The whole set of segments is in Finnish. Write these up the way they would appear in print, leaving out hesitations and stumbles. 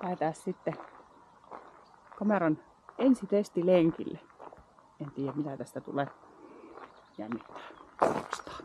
lähdetään sitten kameran ensitestilenkille. En tiedä mitä tästä tulee. Jännittää. Katsotaan.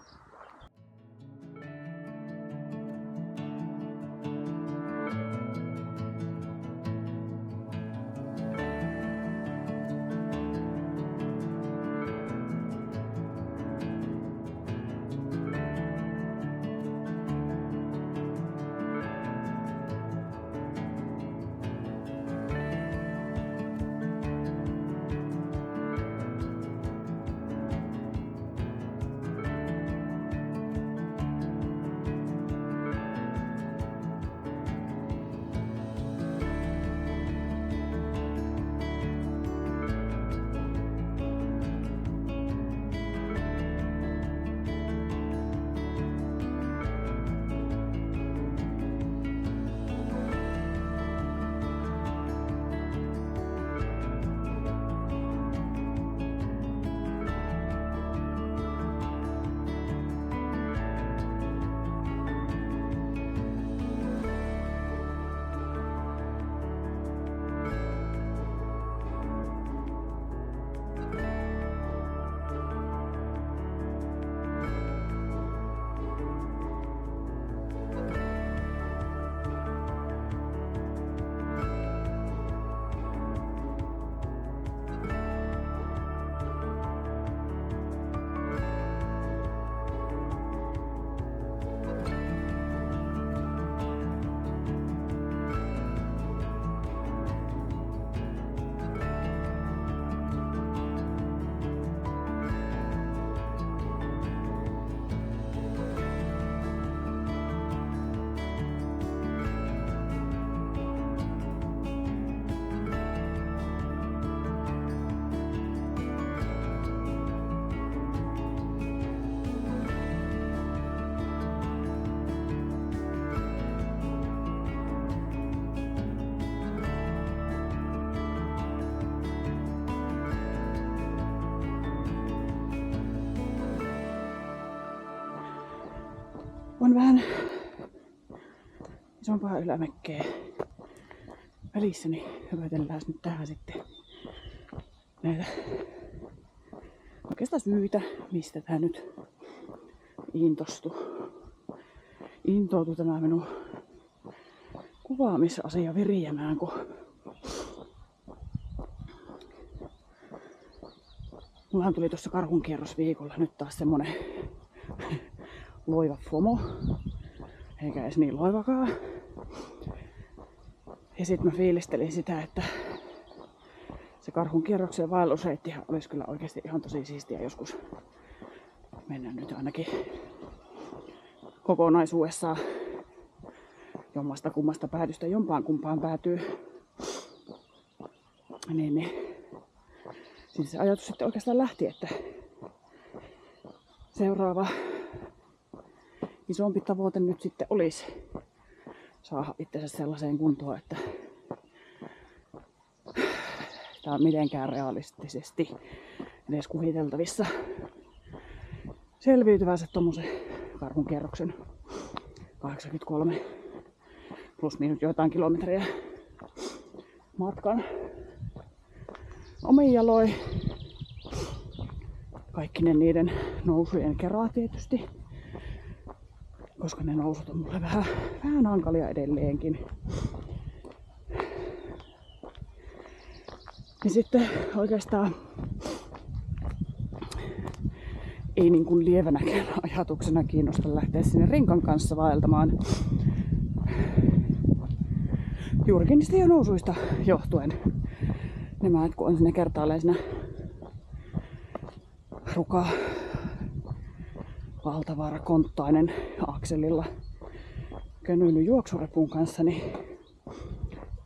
On vähän isompaa ylämäkkeä välissä, niin hypätellään nyt tähän sitten näitä oikeastaan syitä, mistä tää nyt intoutui tämä minun kuvaamisasia viriämään, kun mullahan tuli tuossa karhunkierrosviikolla nyt taas semmonen loiva FOMO, eikä edes niin loivakaan. Ja sit mä fiilistelin sitä, että se karhunkierroksen vaellusreittihän olisi kyllä oikeasti ihan tosi siistiä joskus mennä nyt ainakin kokonaisuudessaan jommasta kummasta päädystä jompaan kumpaan päätyy. Niin. Siis se ajatus sitten oikeastaan lähti, että seuraava isompi tavoite nyt sitten olisi saada itsensä sellaiseen kuntoon, että tämä on mitenkään realistisesti edes kuviteltavissa selviytyvänsä tommosen karhunkierroksen 83 plus miinus joitain kilometrejä matkan omin jaloin. Kaikki niiden nousujen kerran tietysti, koska ne nousut on mulle vähän hankalia edelleenkin. Ja sitten oikeastaan ei niin kuin lievänäkään ajatuksena kiinnosta lähteä sinne Rinkan kanssa vaeltamaan. Juurikin niistä jo nousuista johtuen. Nämä, kun on sinne kertaalleen siinä Ruka Valtavaara Konttainen akselilla könyily juoksurepun kanssa, niin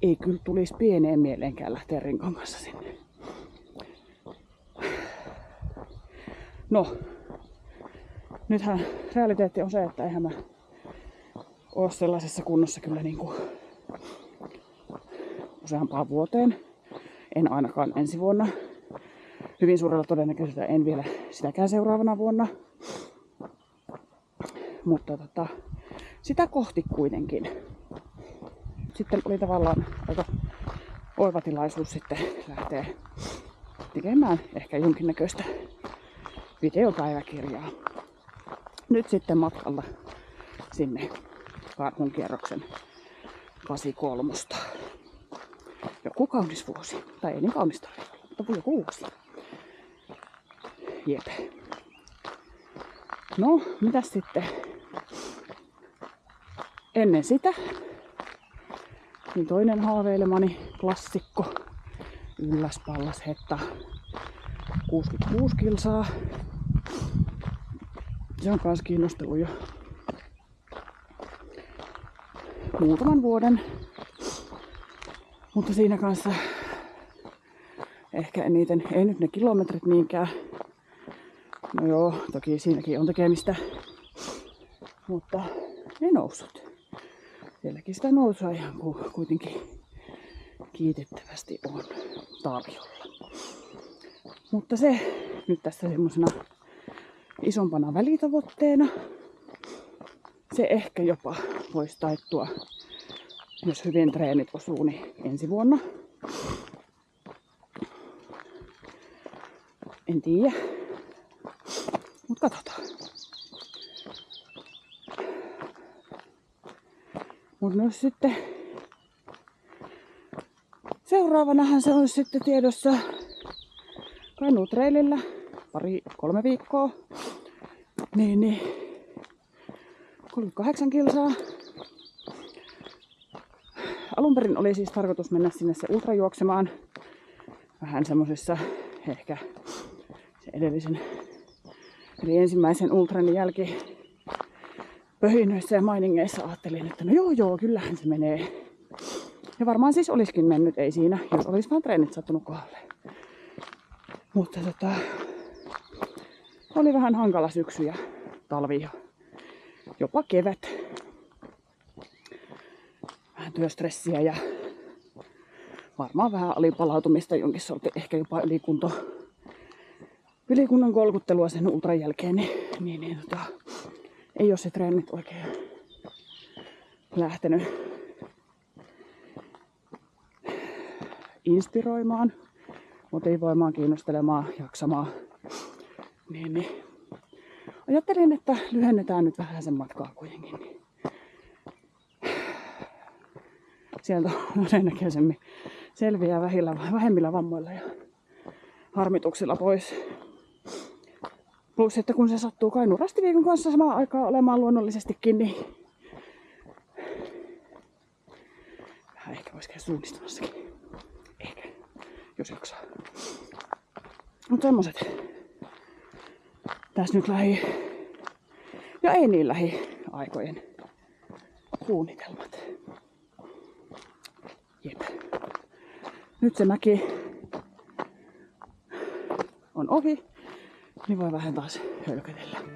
ei kyllä tulisi pieneen mieleenkään lähteä Rinkan kanssa sinne. No, nythän realiteetti on se, että eihän mä ole sellaisessa kunnossa kyllä niinku useampaan vuoteen. En ainakaan ensi vuonna. Hyvin suurella todennäköisyydellä en vielä sitäkään seuraavana vuonna. Mutta sitä kohti kuitenkin. nyt sitten oli tavallaan aika oiva tilaisuus sitten lähteä tekemään ehkä jonkinnäköistä videopäiväkirjaa. Nyt sitten matkalla sinne Karhunkierroksen 83. Joku kaunis vuosi. Tai ei niin kaunis tarjolla, mutta joku vuosi. Jep. No, mitäs sitten? Ennen sitä, niin toinen haaveilemani klassikko. Ylläspallashetta 66 kilsaa. Se on kans kiinnostellut jo muutaman vuoden. Mutta siinä kanssa ehkä eniten, ei nyt ne kilometrit niinkään. No joo, toki siinäkin on tekemistä. Mutta ne nousut. Sielläkin sitä nousua ihan kuitenkin kiitettävästi on tarjolla. Mutta se nyt tässä semmosena isompana välitavoitteena. Se ehkä jopa voisi taittua, jos hyvin treenit osuu, niin ensi vuonna. En tiedä. Mut katsotaan. Mut myös sitten seuraavanahan se on sitten tiedossa Kainuu-treilillä 2-3 viikkoa. Niin 38 kilsaa. Alun perin oli siis tarkoitus mennä sinne se ultrajuoksemaan. Vähän semmosessa ehkä se edellisen, eli ensimmäisen ultran jälki pöhinöissä ja mainingeissa ajattelin, että no joo, kyllähän se menee. Ja varmaan siis olisikin mennyt, ei siinä, jos olisi vaan treenit sattunut kohdalle. Mutta oli vähän hankala syksy ja talvi ja jopa kevät. Vähän työstressiä ja varmaan vähän alipalautumista jonkin sortin, ehkä jopa ylikunnan kolkuttelua sen ultran jälkeen, niin ei ole se treenit oikein lähtenyt inspiroimaan, motivoimaan, kiinnostelemaan, jaksamaan. Niin. Ajattelin, että lyhennetään nyt vähän sen matkaa kuitenkin. Niin. Sieltä on todennäköisemmin selviää vähemmillä vammoilla ja harmituksilla pois. Plus, että kun se sattuu Kainuun Rastiviikon kanssa samaan aikaan olemaan luonnollisestikin, niin vähän ehkä vois käydä suunnistamassakin. Ehkä, jos jaksaa. Mut semmoset tässä nyt ja ei niin lähiaikojen suunnitelmat. Jep. Nyt se mäki on ohi, niin voi vähän taas hölkötellä.